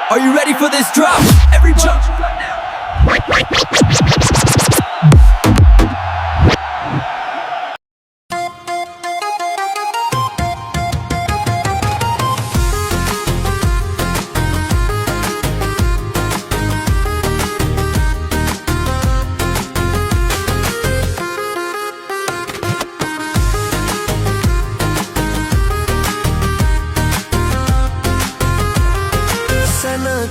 Are you ready for this drop? Everybody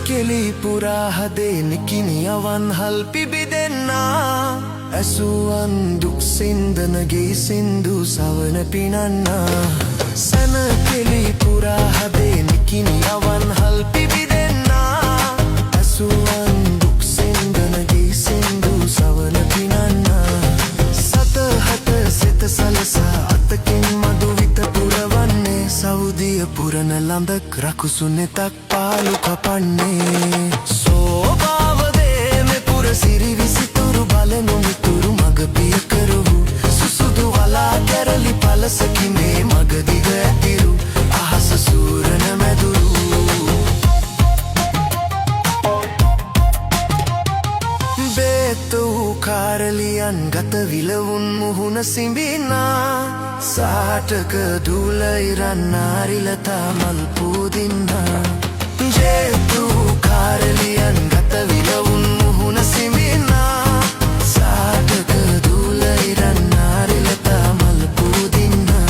කෙලි පුරා හදේ නිකිනියවන් හල් පිබිදෙන්නා ඇසුවන් දුක් සින්දනගේ සින්දු සවන පිනන්නා සැන කෙලි පුරා හදේ නිකිනියවන් හල් පිබිදෙන්නා ඇසුවන් දුක් සින්දනගේ සින්දු සවන පිනන්නා සතහත සිත සලසා අතකින් මදුවිත පුරවන්නේ සෞදිය පුරන ළඳක් රකුසු නෙතක් පාලු කපන්නේ සෝභාවදේ මෙ පුර සිරි විසිතුරු බලනු මිතුරු මග පිය කරුවු සුසුදු වලා කැරලි පලසකි මේ මග දිග ඇතිරු අහස සූරන මැදුරු බේතු කාරලියන් ගත විලවුන් මුහුණ සිඹිනා සාටක දුලයිරන්නාරිලතා මල් පූදින්නා ජේතු කාරලියන් ගත විලවුන් මුහුණ සිඹිනා සාටක දුලයිරන්නාරිලතා මල් පූදින්නා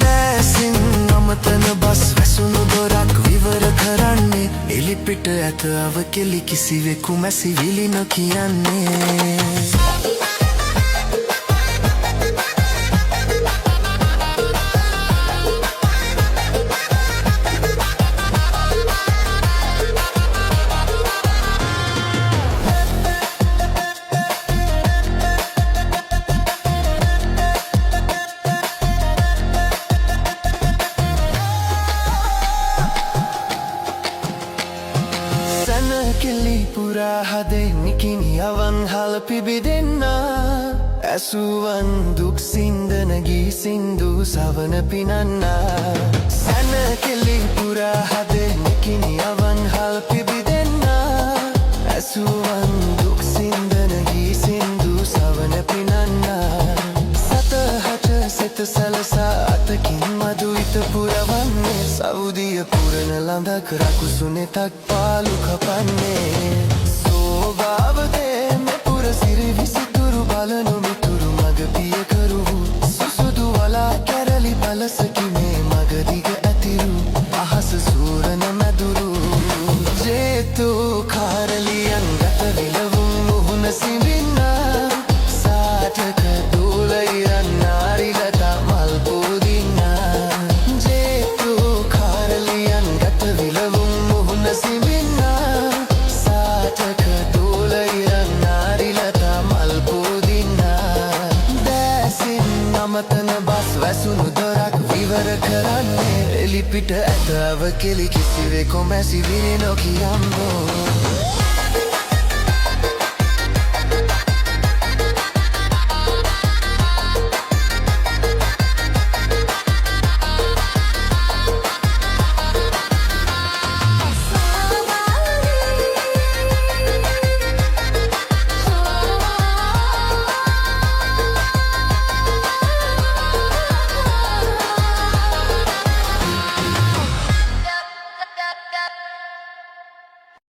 දැසින් අමතන බස් වැසුණු දොරක් විවර කරන්නේ එලිපිට ඇත අවකෙලි කිසිවෙකු මැසි විලි නොකියන්නේ කෙලි පුරා හදේ නිකිනියවන් හල පිබිදෙන්නා ඇසුවන් දුක් සින්දනගී සින්දු සවන පිනන්නා සැන කෙලි පුරා හදේ නිකිනියවන් හල පිබිදෙන්නා ඇසුවන් දුක් සින්දනගී සින්දු සවන පිනන්නා සතහට සිත සලසා අතකින් මදුවිත පුරවන්නේ සෞදිය පුරන ළඳක් රකුසු නෙතක් පාලු කපන්නේ සෝභාවදේ මෙ පුර සිරි විසිතුරු බලනු මිතුරු මග පිය කරුවු සුසුදු වලා කැරලි පලසකි මේ මග දිග ඇතිරු අහස සූරන මැදුරු ජේතු කාරලියන් ගත විලවුන් මුහුණ සිඹින්නා සාටක දුලයිරන්නාරිලතා මල් පූදින්නා ජේතු කාරලියන් ගත විලවුන් මුහුණ සිඹින්නා සාටක දුලයිරන්නාරිලතා මල් පූදින්නා දැසින් අමතන බස් වැසුණු දොරක් විවර කරන්නේ එලිපිට ඇත අවකෙලි කිසිවෙකු මැසි විලි නොකියම්බෝ